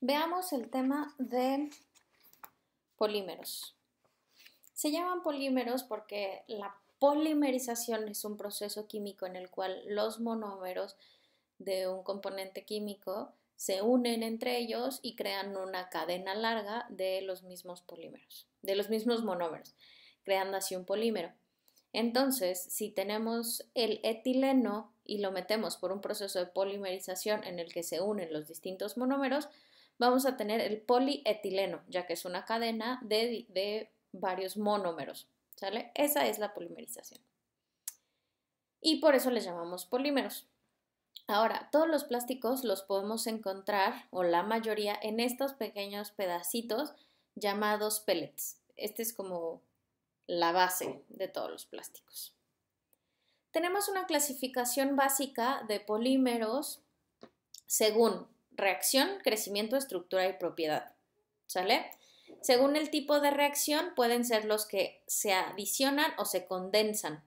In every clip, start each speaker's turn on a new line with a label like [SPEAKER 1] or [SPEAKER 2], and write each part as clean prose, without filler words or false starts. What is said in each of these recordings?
[SPEAKER 1] Veamos el tema de polímeros. Se llaman polímeros porque la polimerización es un proceso químico en el cual los monómeros de un componente químico se unen entre ellos y crean una cadena larga de los mismos polímeros, de los mismos monómeros, creando así un polímero. Entonces, si tenemos el etileno y lo metemos por un proceso de polimerización en el que se unen los distintos monómeros, vamos a tener el polietileno, ya que es una cadena de varios monómeros, ¿sale? Esa es la polimerización. Y por eso les llamamos polímeros. Ahora, todos los plásticos los podemos encontrar, o la mayoría, en estos pequeños pedacitos llamados pellets. Este es como la base de todos los plásticos. Tenemos una clasificación básica de polímeros según reacción, crecimiento, estructura y propiedad, ¿sale? Según el tipo de reacción pueden ser los que se adicionan o se condensan,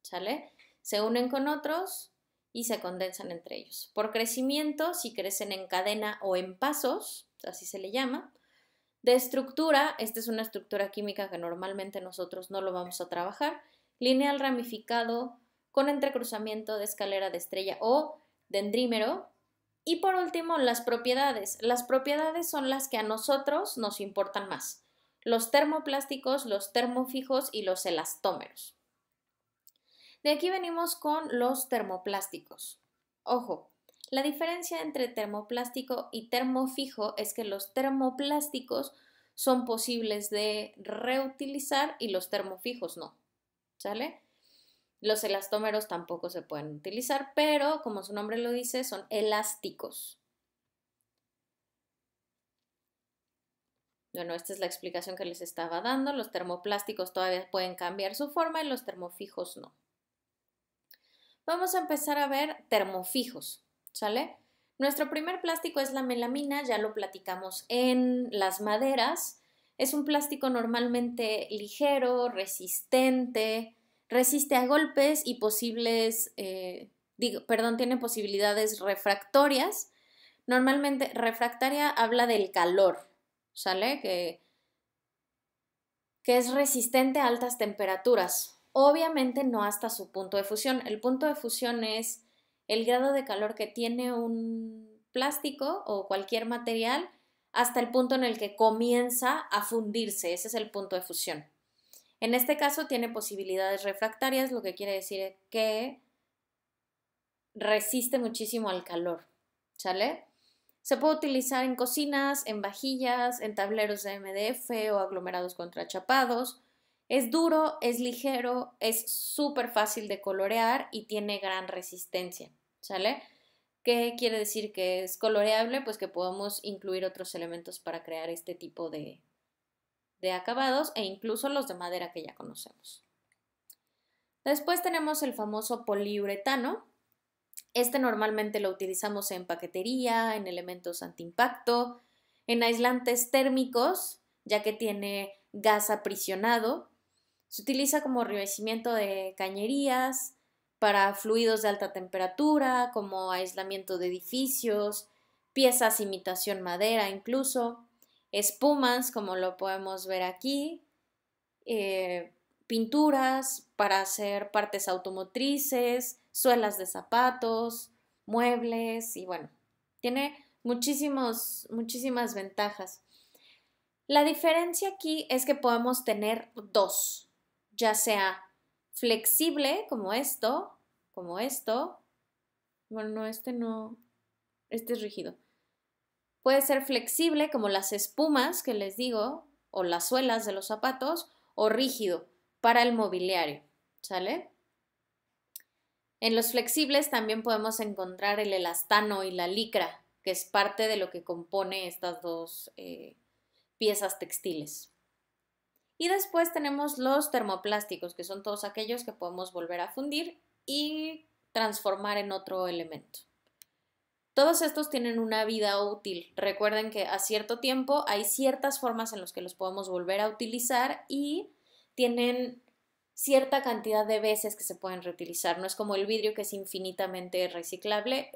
[SPEAKER 1] ¿sale? Se unen con otros y se condensan entre ellos. Por crecimiento, si crecen en cadena o en pasos, así se le llama. De estructura, esta es una estructura química que normalmente nosotros no lo vamos a trabajar. Lineal ramificado, con entrecruzamiento de escalera de estrella o dendrímero. Y por último, las propiedades. Las propiedades son las que a nosotros nos importan más. Los termoplásticos, los termofijos y los elastómeros. De aquí venimos con los termoplásticos. Ojo, la diferencia entre termoplástico y termofijo es que los termoplásticos son posibles de reutilizar y los termofijos no, ¿sale? Los elastómeros tampoco se pueden utilizar, pero como su nombre lo dice, son elásticos. Bueno, esta es la explicación que les estaba dando. Los termoplásticos todavía pueden cambiar su forma y los termofijos no. Vamos a empezar a ver termofijos, ¿sale? Nuestro primer plástico es la melamina, ya lo platicamos en las maderas. Es un plástico normalmente ligero, resistente, resiste a golpes y tiene posibilidades refractorias. Normalmente refractaria habla del calor, ¿sale? Que es resistente a altas temperaturas. Obviamente no hasta su punto de fusión. El punto de fusión es el grado de calor que tiene un plástico o cualquier material hasta el punto en el que comienza a fundirse. Ese es el punto de fusión. En este caso tiene posibilidades refractarias, lo que quiere decir que resiste muchísimo al calor, ¿sale? Se puede utilizar en cocinas, en vajillas, en tableros de MDF o aglomerados contrachapados. Es duro, es ligero, es súper fácil de colorear y tiene gran resistencia, ¿sale? ¿Qué quiere decir que es coloreable? Pues que podemos incluir otros elementos para crear este tipo de acabados e incluso los de madera que ya conocemos. Después tenemos el famoso poliuretano. Este normalmente lo utilizamos en paquetería, en elementos antiimpacto, en aislantes térmicos, ya que tiene gas aprisionado. Se utiliza como revestimiento de cañerías, para fluidos de alta temperatura, como aislamiento de edificios, piezas imitación madera incluso, espumas, como lo podemos ver aquí, pinturas para hacer partes automotrices, suelas de zapatos, muebles y bueno, tiene muchísimas ventajas. La diferencia aquí es que podemos tener dos, ya sea flexible como esto, bueno, no, este es rígido. Puede ser flexible como las espumas que les digo, o las suelas de los zapatos, o rígido para el mobiliario, ¿sale? En los flexibles también podemos encontrar el elastano y la licra, que es parte de lo que compone estas dos piezas textiles. Y después tenemos los termoplásticos, que son todos aquellos que podemos volver a fundir y transformar en otro elemento. Todos estos tienen una vida útil. Recuerden que a cierto tiempo hay ciertas formas en las que los podemos volver a utilizar y tienen cierta cantidad de veces que se pueden reutilizar. No es como el vidrio, que es infinitamente reciclable,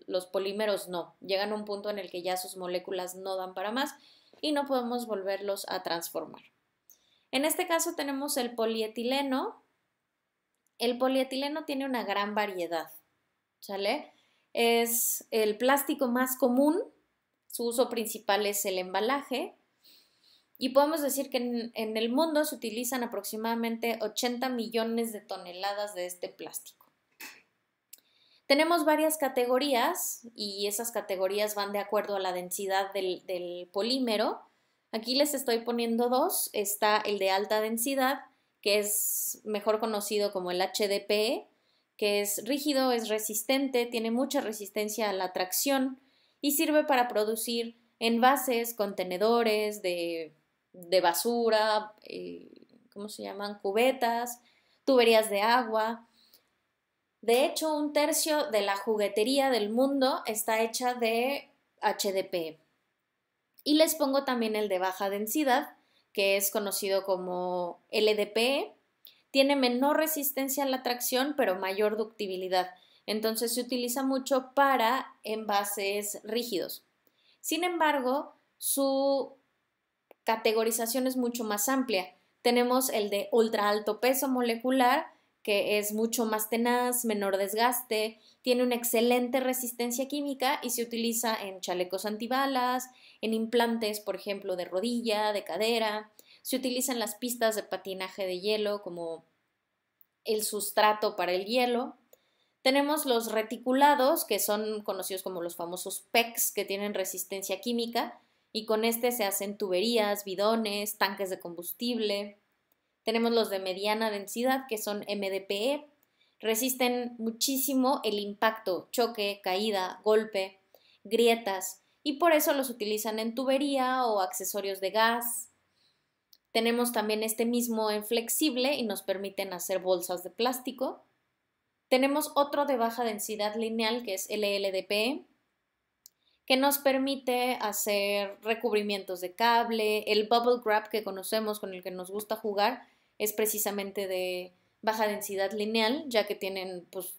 [SPEAKER 1] los polímeros no. Llegan a un punto en el que ya sus moléculas no dan para más y no podemos volverlos a transformar. En este caso tenemos el polietileno. El polietileno tiene una gran variedad, ¿sale? Es el plástico más común, su uso principal es el embalaje, y podemos decir que en el mundo se utilizan aproximadamente 80 millones de toneladas de este plástico. Tenemos varias categorías y esas categorías van de acuerdo a la densidad del polímero. Aquí les estoy poniendo dos. Está el de alta densidad, que es mejor conocido como el HDPE, que es rígido, es resistente, tiene mucha resistencia a la tracción y sirve para producir envases, contenedores de basura, ¿cómo se llaman? Cubetas, tuberías de agua. De hecho, un tercio de la juguetería del mundo está hecha de HDPE. Y les pongo también el de baja densidad, que es conocido como LDPE. Tiene menor resistencia a la tracción, pero mayor ductibilidad. Entonces se utiliza mucho para envases rígidos. Sin embargo, su categorización es mucho más amplia. Tenemos el de ultra alto peso molecular, que es mucho más tenaz, menor desgaste, tiene una excelente resistencia química y se utiliza en chalecos antibalas, en implantes, por ejemplo, de rodilla, de cadera. Se utiliza en las pistas de patinaje de hielo como el sustrato para el hielo. Tenemos los reticulados, que son conocidos como los famosos PECs, que tienen resistencia química, y con este se hacen tuberías, bidones, tanques de combustible. Tenemos los de mediana densidad, que son MDPE, resisten muchísimo el impacto, choque, caída, golpe, grietas, y por eso los utilizan en tubería o accesorios de gas. Tenemos también este mismo en flexible y nos permiten hacer bolsas de plástico. Tenemos otro de baja densidad lineal, que es LLDPE, que nos permite hacer recubrimientos de cable. El bubble wrap que conocemos, con el que nos gusta jugar, es precisamente de baja densidad lineal, ya que tienen pues,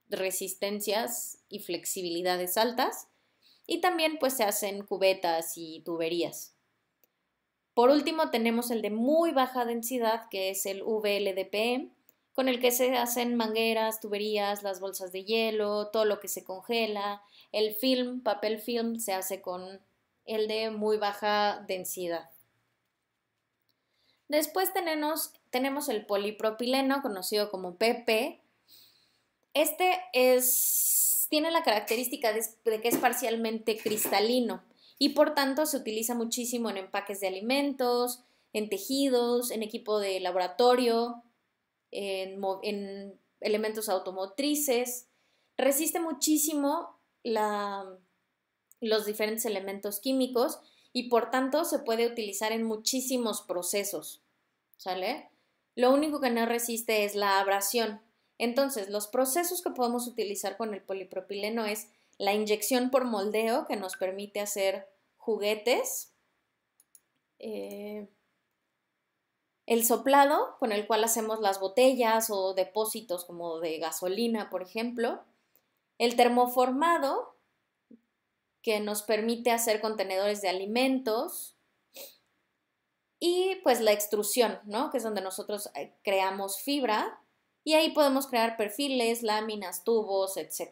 [SPEAKER 1] resistencias y flexibilidades altas. Y también pues, se hacen cubetas y tuberías. Por último tenemos el de muy baja densidad, que es el VLDPE, con el que se hacen mangueras, tuberías, las bolsas de hielo, todo lo que se congela. El film, papel film, se hace con el de muy baja densidad. Después tenemos el polipropileno, conocido como PP. Este tiene la característica de que es parcialmente cristalino y por tanto se utiliza muchísimo en empaques de alimentos, en tejidos, en equipo de laboratorio, en elementos automotrices. Resiste muchísimo los diferentes elementos químicos y por tanto se puede utilizar en muchísimos procesos, ¿sale? Lo único que no resiste es la abrasión. Entonces, los procesos que podemos utilizar con el polipropileno es la inyección por moldeo, que nos permite hacer juguetes, el soplado, con el cual hacemos las botellas o depósitos como de gasolina, por ejemplo, el termoformado, que nos permite hacer contenedores de alimentos, y pues la extrusión, ¿no? Que es donde nosotros creamos fibra y ahí podemos crear perfiles, láminas, tubos, etc.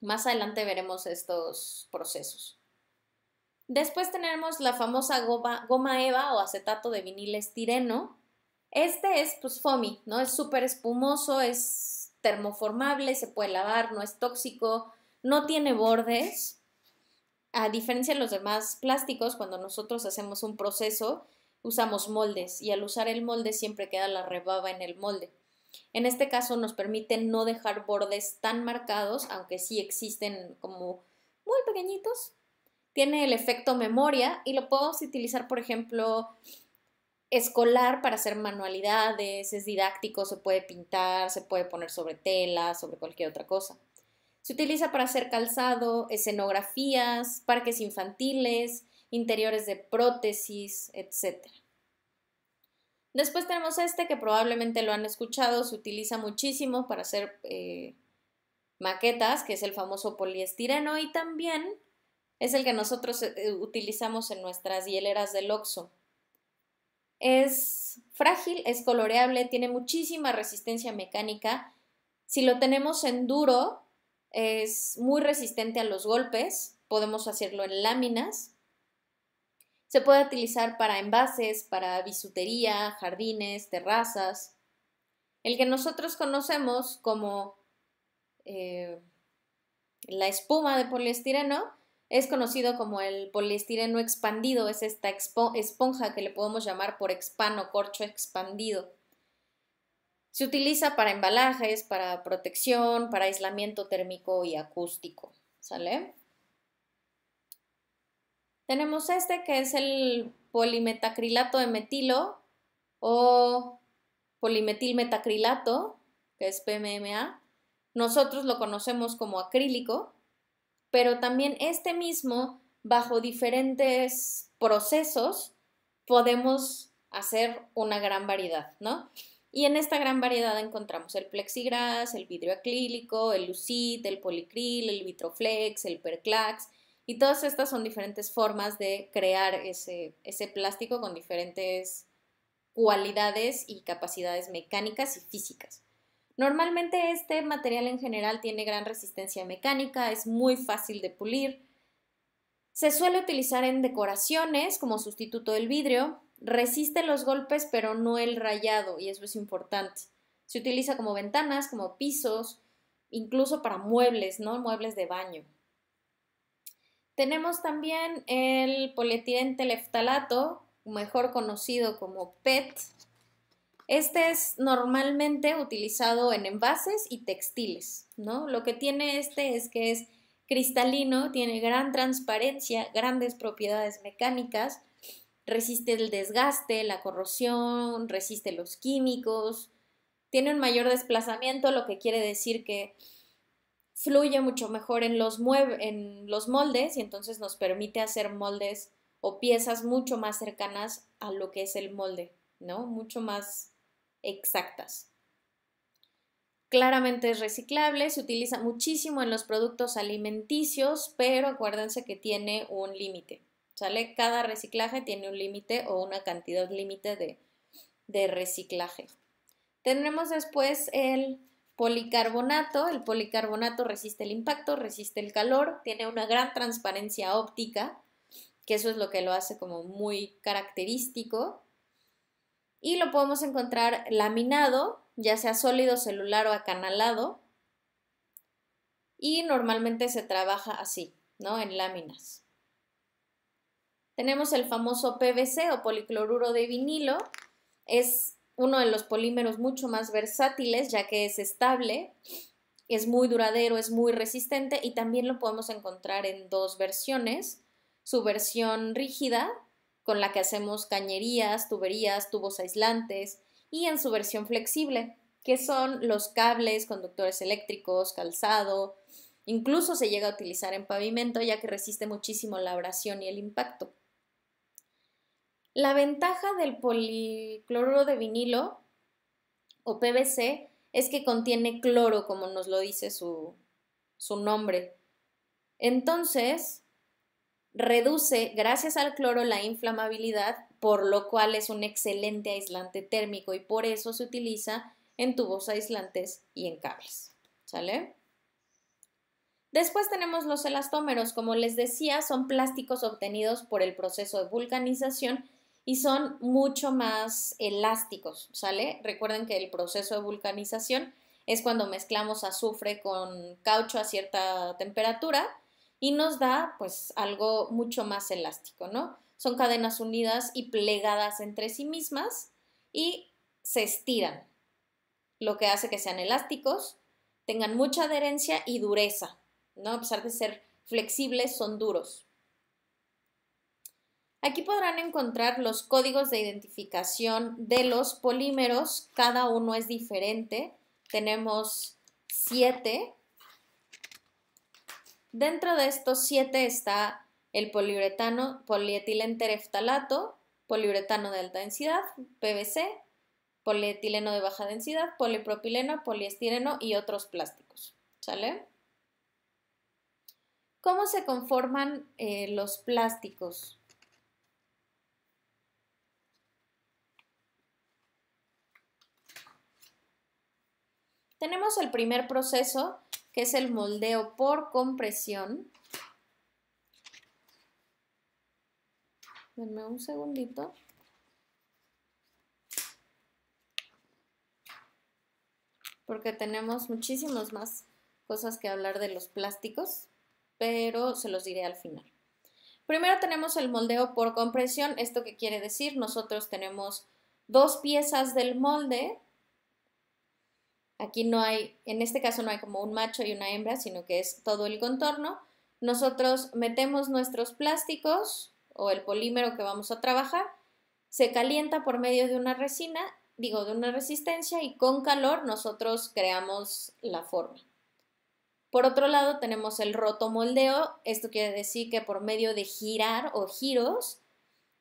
[SPEAKER 1] Más adelante veremos estos procesos. Después tenemos la famosa goma eva o acetato de vinil estireno. Este es pues foamy, ¿no? Es súper espumoso, es termoformable, se puede lavar, no es tóxico, no tiene bordes. A diferencia de los demás plásticos, cuando nosotros hacemos un proceso, usamos moldes y al usar el molde siempre queda la rebaba en el molde. En este caso nos permite no dejar bordes tan marcados, aunque sí existen como muy pequeñitos. Tiene el efecto memoria y lo podemos utilizar, por ejemplo, escolar para hacer manualidades, es didáctico, se puede pintar, se puede poner sobre tela, sobre cualquier otra cosa. Se utiliza para hacer calzado, escenografías, parques infantiles, interiores de prótesis, etc. Después tenemos este que probablemente lo han escuchado, se utiliza muchísimo para hacer maquetas, que es el famoso poliestireno, y también es el que nosotros utilizamos en nuestras hieleras del Oxxo. Es frágil, es coloreable, tiene muchísima resistencia mecánica. Si lo tenemos en duro, es muy resistente a los golpes. Podemos hacerlo en láminas. Se puede utilizar para envases, para bisutería, jardines, terrazas. El que nosotros conocemos como la espuma de poliestireno es conocido como el poliestireno expandido, es esta esponja que le podemos llamar por expand o corcho expandido. Se utiliza para embalajes, para protección, para aislamiento térmico y acústico, ¿sale? Tenemos este que es el polimetacrilato de metilo o polimetilmetacrilato, que es PMMA. Nosotros lo conocemos como acrílico, pero también este mismo, bajo diferentes procesos, podemos hacer una gran variedad, ¿no? Y en esta gran variedad encontramos el plexiglas, el vidrio acrílico, el lucid, el policril, el vitroflex, el perclax, y todas estas son diferentes formas de crear ese plástico con diferentes cualidades y capacidades mecánicas y físicas. Normalmente este material en general tiene gran resistencia mecánica, es muy fácil de pulir. Se suele utilizar en decoraciones como sustituto del vidrio, resiste los golpes pero no el rayado y eso es importante. Se utiliza como ventanas, como pisos, incluso para muebles, ¿no? Muebles de baño. Tenemos también el polietilengtereftalato, mejor conocido como PET. Este es normalmente utilizado en envases y textiles, ¿no? Lo que tiene este es que es cristalino, tiene gran transparencia, grandes propiedades mecánicas, resiste el desgaste, la corrosión, resiste los químicos, tiene un mayor desplazamiento, lo que quiere decir que fluye mucho mejor en los moldes y entonces nos permite hacer moldes o piezas mucho más cercanas a lo que es el molde, ¿no? Mucho más exactas. Claramente es reciclable, se utiliza muchísimo en los productos alimenticios, pero acuérdense que tiene un límite, ¿sale? Cada reciclaje tiene un límite o una cantidad límite de reciclaje. Tenemos después el policarbonato. El policarbonato resiste el impacto, resiste el calor, tiene una gran transparencia óptica, que eso es lo que lo hace como muy característico. Y lo podemos encontrar laminado, ya sea sólido, celular o acanalado. Y normalmente se trabaja así, ¿no? En láminas. Tenemos el famoso PVC o policloruro de vinilo. Es uno de los polímeros mucho más versátiles, ya que es estable, es muy duradero, es muy resistente y también lo podemos encontrar en dos versiones. Su versión rígida, con la que hacemos cañerías, tuberías, tubos aislantes, y en su versión flexible, que son los cables, conductores eléctricos, calzado, incluso se llega a utilizar en pavimento ya que resiste muchísimo la abrasión y el impacto. La ventaja del policloruro de vinilo o PVC es que contiene cloro, como nos lo dice su nombre. Entonces, reduce, gracias al cloro, la inflamabilidad, por lo cual es un excelente aislante térmico y por eso se utiliza en tubos aislantes y en cables. ¿Sale? Después tenemos los elastómeros. Como les decía, son plásticos obtenidos por el proceso de vulcanización y son mucho más elásticos, ¿sale? Recuerden que el proceso de vulcanización es cuando mezclamos azufre con caucho a cierta temperatura y nos da pues algo mucho más elástico, ¿no? Son cadenas unidas y plegadas entre sí mismas y se estiran, lo que hace que sean elásticos, tengan mucha adherencia y dureza, ¿no? A pesar de ser flexibles, son duros. Aquí podrán encontrar los códigos de identificación de los polímeros, cada uno es diferente, tenemos 7. Dentro de estos 7 está el poliuretano, polietilentereftalato, poliuretano de alta densidad, PVC, polietileno de baja densidad, polipropileno, poliestireno y otros plásticos, ¿sale? ¿Cómo se conforman los plásticos? Tenemos el primer proceso, que es el moldeo por compresión. Denme un segundito. Porque tenemos muchísimas más cosas que hablar de los plásticos, pero se los diré al final. Primero tenemos el moldeo por compresión. ¿Esto qué quiere decir? Nosotros tenemos dos piezas del molde. Aquí no hay, en este caso no hay como un macho y una hembra, sino que es todo el contorno. Nosotros metemos nuestros plásticos o el polímero que vamos a trabajar, se calienta por medio de una resina, de una resistencia, y con calor nosotros creamos la forma. Por otro lado tenemos el rotomoldeo. Esto quiere decir que por medio de girar o giros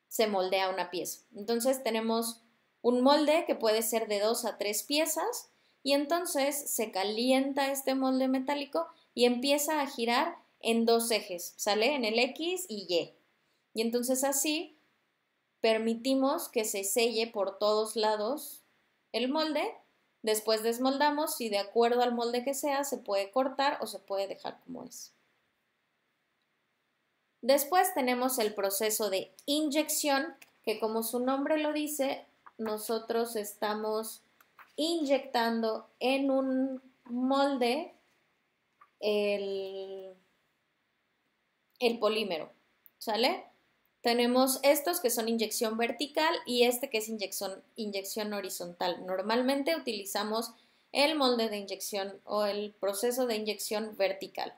[SPEAKER 1] se moldea una pieza. Entonces tenemos un molde que puede ser de 2 a 3 piezas y entonces se calienta este molde metálico y empieza a girar en dos ejes, ¿sale? En el X y Y. Y entonces así permitimos que se selle por todos lados el molde. Después desmoldamos y de acuerdo al molde que sea se puede cortar o se puede dejar como es. Después tenemos el proceso de inyección, que como su nombre lo dice, nosotros estamos inyectando en un molde el polímero, ¿sale? Tenemos estos que son inyección vertical y este que es inyección horizontal. Normalmente utilizamos el molde de inyección o el proceso de inyección vertical.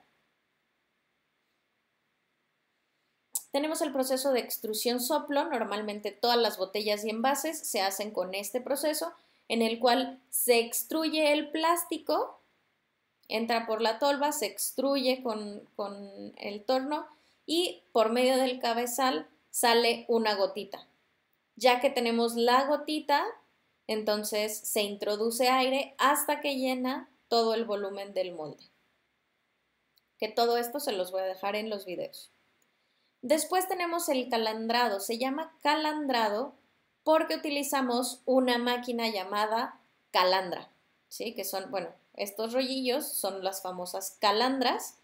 [SPEAKER 1] Tenemos el proceso de extrusión soplo. Normalmente todas las botellas y envases se hacen con este proceso, en el cual se extruye el plástico, entra por la tolva, se extruye con el torno y por medio del cabezal sale una gotita. Ya que tenemos la gotita, entonces se introduce aire hasta que llena todo el volumen del molde. Que todo esto se los voy a dejar en los videos. Después tenemos el calandrado. Se llama calandrado porque utilizamos una máquina llamada calandra, ¿sí? Que son, bueno, estos rollillos son las famosas calandras.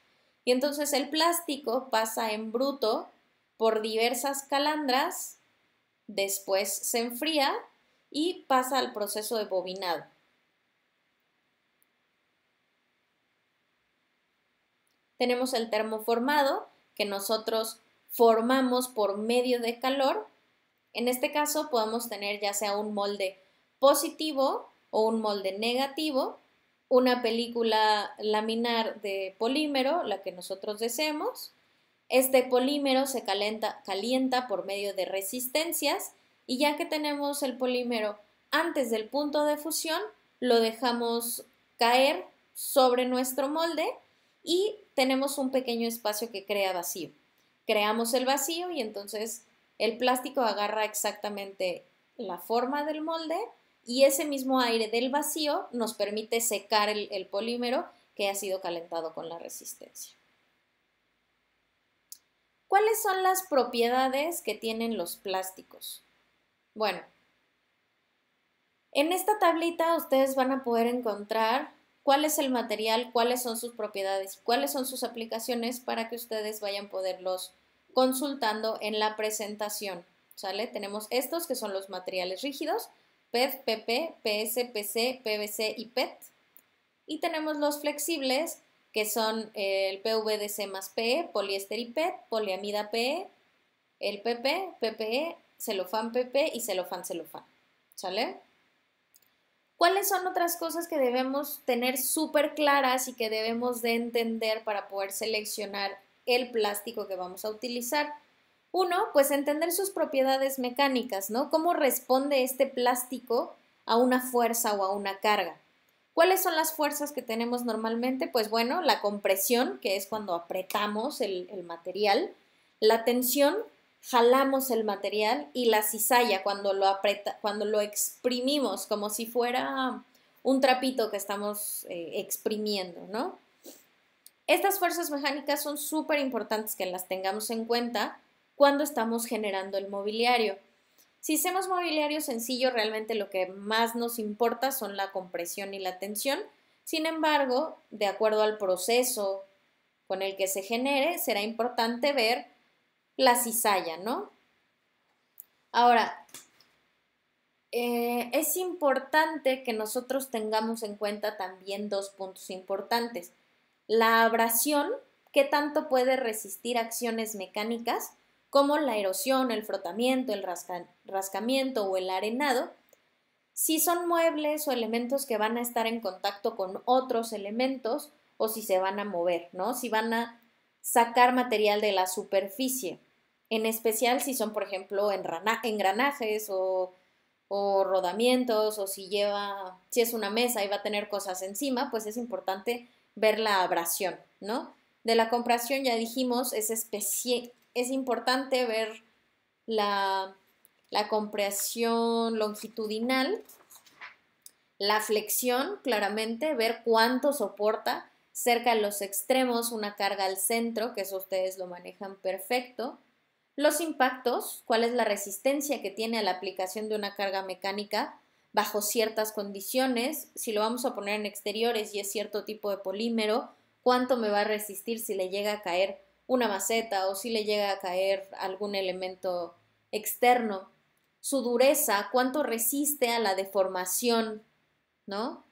[SPEAKER 1] Y entonces el plástico pasa en bruto por diversas calandras, después se enfría y pasa al proceso de bobinado. Tenemos el termoformado, que nosotros formamos por medio de calor. En este caso podemos tener ya sea un molde positivo o un molde negativo, una película laminar de polímero, la que nosotros deseemos. Este polímero se calienta por medio de resistencias y ya que tenemos el polímero antes del punto de fusión, lo dejamos caer sobre nuestro molde y tenemos un pequeño espacio que crea vacío. Creamos el vacío y entonces el plástico agarra exactamente la forma del molde y ese mismo aire del vacío nos permite secar el polímero que ha sido calentado con la resistencia. ¿Cuáles son las propiedades que tienen los plásticos? Bueno, en esta tablita ustedes van a poder encontrar cuál es el material, cuáles son sus propiedades, cuáles son sus aplicaciones para que ustedes vayan a poderlos consultando en la presentación, ¿sale? Tenemos estos que son los materiales rígidos, PET, PP, PS, PC, PVC y PET. Y tenemos los flexibles, que son el PVDC más PE, poliéster y PET, poliamida PE, el PP, PPE, celofán PP y celofán celofán, ¿sale? ¿Cuáles son otras cosas que debemos tener súper claras y que debemos de entender para poder seleccionar el plástico que vamos a utilizar? Uno, pues entender sus propiedades mecánicas, ¿no? ¿Cómo responde este plástico a una fuerza o a una carga? ¿Cuáles son las fuerzas que tenemos normalmente? Pues bueno, la compresión, que es cuando apretamos el material, la tensión, jalamos el material y la cizalla cuando cuando lo exprimimos como si fuera un trapito que estamos exprimiendo, ¿no? Estas fuerzas mecánicas son súper importantes que las tengamos en cuenta cuando estamos generando el mobiliario. Si hacemos mobiliario sencillo, realmente lo que más nos importa son la compresión y la tensión. Sin embargo, de acuerdo al proceso con el que se genere, será importante ver la cizalla, ¿no? Ahora, es importante que nosotros tengamos en cuenta también dos puntos importantes. La abrasión, ¿qué tanto puede resistir acciones mecánicas como la erosión, el frotamiento, el rascamiento o el arenado? Si son muebles o elementos que van a estar en contacto con otros elementos o si se van a mover, ¿no? Si van a sacar material de la superficie, en especial si son, por ejemplo, engranajes o rodamientos o si es una mesa y va a tener cosas encima, pues es importante ver la abrasión, ¿no? De la compresión ya dijimos, es importante ver la compresión longitudinal, la flexión, claramente, ver cuánto soporta cerca de los extremos una carga al centro, que eso ustedes lo manejan perfecto. Los impactos, cuál es la resistencia que tiene a la aplicación de una carga mecánica bajo ciertas condiciones. Si lo vamos a poner en exteriores y es cierto tipo de polímero, cuánto me va a resistir si le llega a caer una maceta o si le llega a caer algún elemento externo. Su dureza, cuánto resiste a la deformación, ¿no?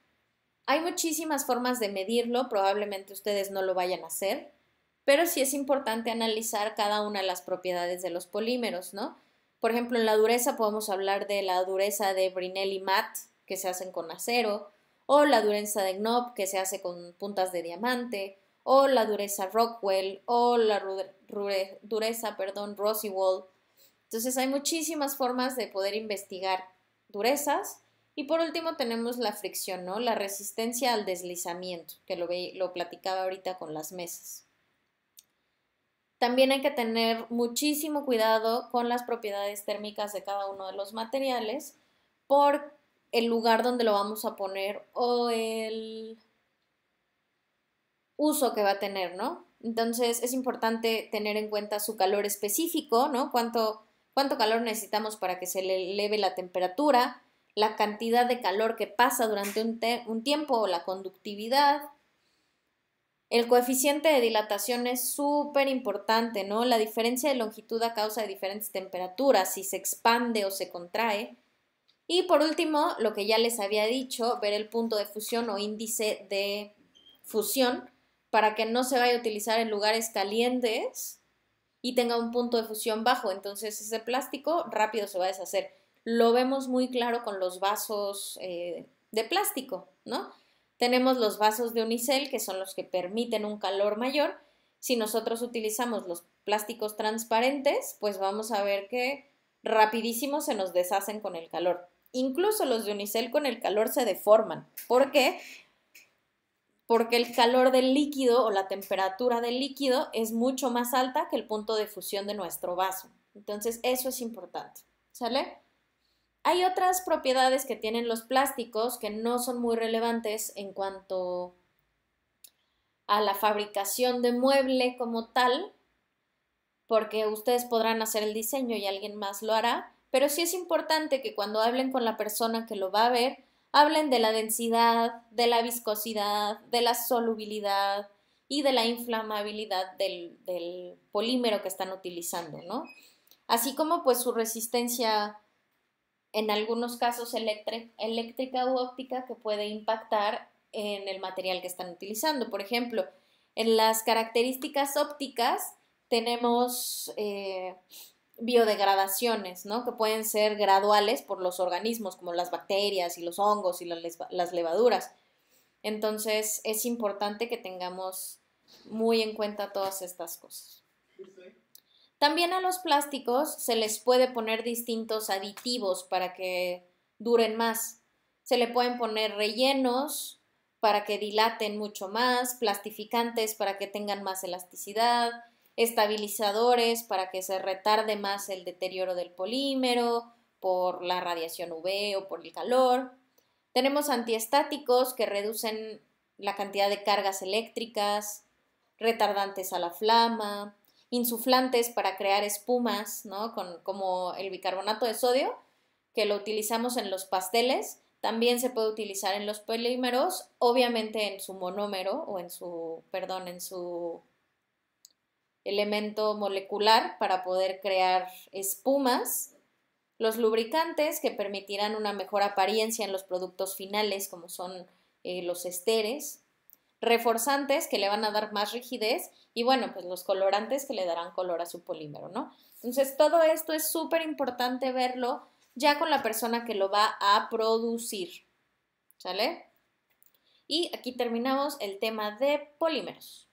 [SPEAKER 1] Hay muchísimas formas de medirlo, probablemente ustedes no lo vayan a hacer, pero sí es importante analizar cada una de las propiedades de los polímeros, ¿no? Por ejemplo, en la dureza podemos hablar de la dureza de Brinell y Matt, que se hacen con acero, o la dureza de Knopp, que se hace con puntas de diamante, o la dureza Rockwell, o la dureza, Rosywall. Entonces hay muchísimas formas de poder investigar durezas. Y por último tenemos la fricción, ¿no? La resistencia al deslizamiento, que lo platicaba ahorita con las mesas. También hay que tener muchísimo cuidado con las propiedades térmicas de cada uno de los materiales por el lugar donde lo vamos a poner o el uso que va a tener, ¿no? Entonces es importante tener en cuenta su calor específico, ¿no? Cuánto calor necesitamos para que se le eleve la temperatura, la cantidad de calor que pasa durante un tiempo o la conductividad. El coeficiente de dilatación es súper importante, ¿no? La diferencia de longitud a causa de diferentes temperaturas, si se expande o se contrae. Y por último, lo que ya les había dicho, ver el punto de fusión o índice de fusión para que no se vaya a utilizar en lugares calientes y tenga un punto de fusión bajo. Entonces ese plástico rápido se va a deshacer. Lo vemos muy claro con los vasos de plástico, ¿no? Tenemos los vasos de unicel, que son los que permiten un calor mayor. Si nosotros utilizamos los plásticos transparentes, pues vamos a ver que rapidísimo se nos deshacen con el calor. Incluso los de unicel con el calor se deforman. ¿Por qué? Porque el calor del líquido o la temperatura del líquido es mucho más alta que el punto de fusión de nuestro vaso. Entonces, eso es importante, ¿sale? Hay otras propiedades que tienen los plásticos que no son muy relevantes en cuanto a la fabricación de mueble como tal, porque ustedes podrán hacer el diseño y alguien más lo hará, pero sí es importante que cuando hablen con la persona que lo va a ver, hablen de la densidad, de la viscosidad, de la solubilidad y de la inflamabilidad del polímero que están utilizando, ¿no? Así como pues su resistencia en algunos casos eléctrica u óptica que puede impactar en el material que están utilizando. Por ejemplo, en las características ópticas tenemos biodegradaciones, ¿no? Que pueden ser graduales por los organismos, como las bacterias y los hongos y las levaduras. Entonces, es importante que tengamos muy en cuenta todas estas cosas. También a los plásticos se les puede poner distintos aditivos para que duren más. Se le pueden poner rellenos para que dilaten mucho más, plastificantes para que tengan más elasticidad, estabilizadores para que se retarde más el deterioro del polímero por la radiación UV o por el calor. Tenemos antiestáticos que reducen la cantidad de cargas eléctricas, retardantes a la flama, insuflantes para crear espumas, ¿no? Como el bicarbonato de sodio, que lo utilizamos en los pasteles, también se puede utilizar en los polímeros, obviamente en su monómero o en su elemento molecular para poder crear espumas. Los lubricantes que permitirán una mejor apariencia en los productos finales, como son los esteres. Reforzantes que le van a dar más rigidez y bueno, pues los colorantes que le darán color a su polímero, ¿no? Entonces todo esto es súper importante verlo ya con la persona que lo va a producir, ¿sale? Y aquí terminamos el tema de polímeros.